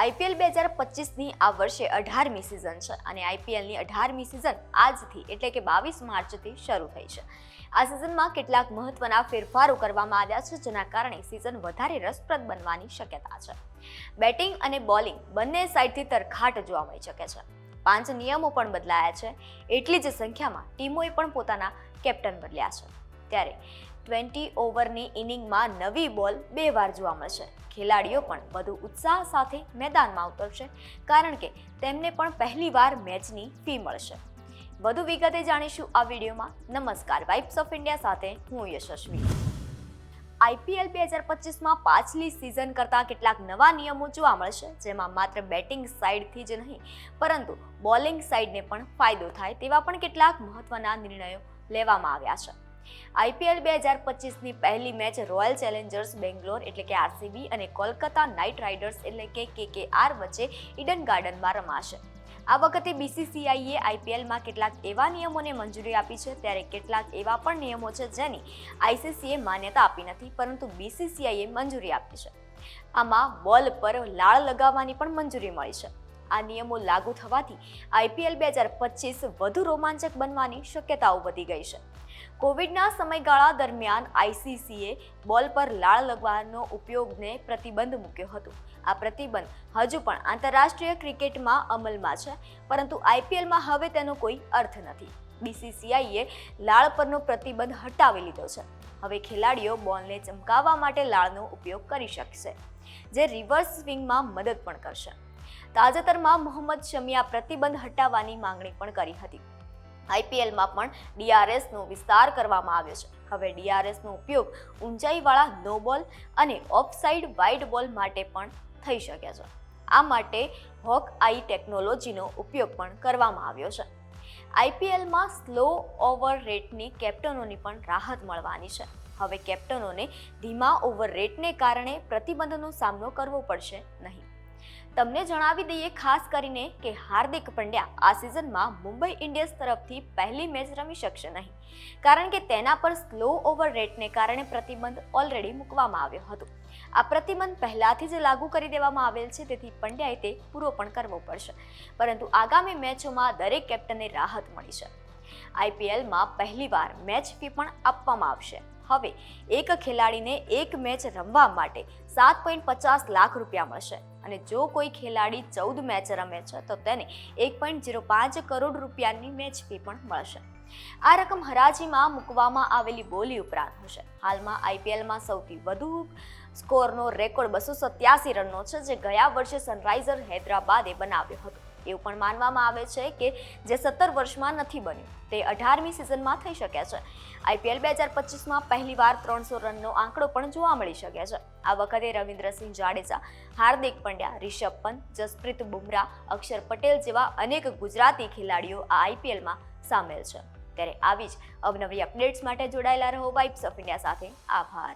IPL 2025ની આ વર્ષે 18મી season છે અને આઈપીએલની 18મી સિઝન આજથી એટલે કે 22 માર્ચથી શરૂ થઈ છે. આ સિઝનમાં કેટલાક મહત્વના ફેરફારો કરવામાં આવ્યા છે, જેના કારણે સિઝન વધારે રસપ્રદ બનવાની શક્યતા છે. બેટિંગ અને બોલિંગ બંને સાઈડથી તરખાટ જોવા મળી શકે છે. 5 નિયમો પણ બદલાયા છે. એટલી જ સંખ્યામાં ટીમોએ પણ પોતાના કેપ્ટન બદલ્યા છે. ત્યારે 20 ઓવરની ઇનિંગમાં નવી બોલ 2 વાર જોવા મળશે. ખેલાડીઓ પણ વધુ ઉત્સાહ સાથે મેદાનમાં ઉતરશે, કારણ કે તેમને પણ પહેલીવાર મેચની ફી મળશે. વધુ વિગતે જાણીશું આ વિડીયોમાં. નમસ્કાર, વાઇબ્સ ઓફ ઇન્ડિયા સાથે હું યશસ્વી. આઈપીએલ 2025માં પાછલી સિઝન કરતાં કેટલાક નવા નિયમો જોવા મળશે, જેમાં માત્ર બેટિંગ સાઇડથી જ નહીં પરંતુ બોલિંગ સાઇડને પણ ફાયદો થાય તેવા પણ કેટલાક મહત્વના નિર્ણયો લેવામાં આવ્યા છે. આઈપીએલ 2025ની પહેલી મેચ રોયલ ચેલેન્જર્સ બેંગ્લોર એટલે કે આરસીબી અને કોલકાતા નાઇટ રાઇડર્સ એટલે કે કેકેઆર વચ્ચે ઈડન ગાર્ડનમાં રમાશે. આ વખતે બીસીસીઆઈએ આઈપીએલમાં કેટલાક એવા નિયમોને મંજૂરી આપી છે, ત્યારે કેટલાક એવા પણ નિયમો છે જેની આઈસીસીએ માન્યતા આપી નથી, પરંતુ બીસીસીઆઈએ મંજૂરી આપી છે. આમાં બોલ પર લાળ લગાવવાની પણ મંજૂરી મળી છે. આ નિયમો લાગુ થવાથી આઈપીએલ 2025 વધુ રોમાંચક બનવાની શક્યતાઓ વધી ગઈ છે. કોવિડના સમયગાળા દરમિયાન આઈસીસીએ બોલ પર લાળ લગાવવાનો ઉપયોગને પ્રતિબંધ મૂક્યો હતો. આ પ્રતિબંધ હજુ પણ આંતરરાષ્ટ્રીય ક્રિકેટમાં અમલમાં છે, પરંતુ આઈપીએલમાં હવે તેનો કોઈ અર્થ નથી. બીસીસીઆઈએ લાળ પરનો પ્રતિબંધ હટાવી લીધો છે. હવે ખેલાડીઓ બોલને ચમકાવવા માટે લાળનો ઉપયોગ કરી શકશે, જે રિવર્સ સ્વિંગમાં મદદ પણ કરશે. તાજેતરમાં મોહમ્મદ શમીએ આ પ્રતિબંધ હટાવવાની માંગણી પણ કરી હતી. આઈપીએલમાં પણ ડીઆરએસનો વિસ્તાર કરવામાં આવ્યો છે. હવે ડીઆરએસનો ઉપયોગ ઊંચાઈવાળા નો બોલ અને ઓફસાઇડ વાઇડ બોલ માટે પણ થઈ શકે છે. આ માટે હોક આઈ ટેકનોલોજીનો ઉપયોગ પણ કરવામાં આવ્યો છે. આઈપીએલમાં સ્લો ઓવર રેટની કેપ્ટનોની પણ રાહત મળવાની છે. હવે કેપ્ટનોને ધીમા ઓવર રેટને કારણે પ્રતિબંધનો સામનો કરવો પડશે નહીં. તમને જણાવી દઈએ ખાસ કરીને કે હાર્દિક પંડ્યા આ સિઝનમાં મુંબઈ ઇન્ડિયન્સ તરફથી પહેલી મેચ રમી શકશે નહીં, કારણ કે તેના પર સ્લો ઓવર રેટને કારણે પ્રતિબંધ ઓલરેડી મૂકવામાં આવ્યો હતો. આ પ્રતિબંધ પહેલાથી જ લાગુ કરી દેવામાં આવેલ છે, તેથી પંડ્યાએ તે પૂરો પણ કરવો પડશે, પરંતુ આગામી મેચોમાં દરેક કેપ્ટનને રાહત મળી છે. આઈપીએલમાં પહેલીવાર મેચ ફી પણ આપવામાં આવશે. હવે એક ખેલાડીને એક મેચ રમવા માટે 7.50 લાખ રૂપિયા મળશે, અને જો કોઈ ખેલાડી 14 મેચ રમે છે તો તેને 1.05 કરોડ રૂપિયાની મેચ ફી પણ મળશે. આ રકમ હરાજીમાં મૂકવામાં આવેલી બોલી ઉપરાંત હશે. હાલમાં આઈપીએલમાં સૌથી વધુ સ્કોરનો રેકોર્ડ 287 રનનો છે, જે ગયા વર્ષે સનરાઇઝર હૈદરાબાદે બનાવ્યો હતો. એવું પણ માનવામાં આવે છે કે જે 17 વર્ષમાં નથી બન્યું, તે 18મી સિઝનમાં થઈ શકે છે. આઈપીએલ 2025માં પહેલીવાર 300 રનનો આંકડો પણ જોવા મળી શકે છે. આ વખતે રવિન્દ્રસિંહ જાડેજા, હાર્દિક પંડ્યા, રિષભ પંત, જસપ્રીત બુમરાહ, અક્ષર પટેલ જેવા અનેક ગુજરાતી ખેલાડીઓ આ આઈપીએલમાં સામેલ છે. ત્યારે આવી જ અવનવી અપડેટ્સ માટે જોડાયેલા રહો વાઇબ્સ ઓફ ઇન્ડિયા સાથે. આભાર.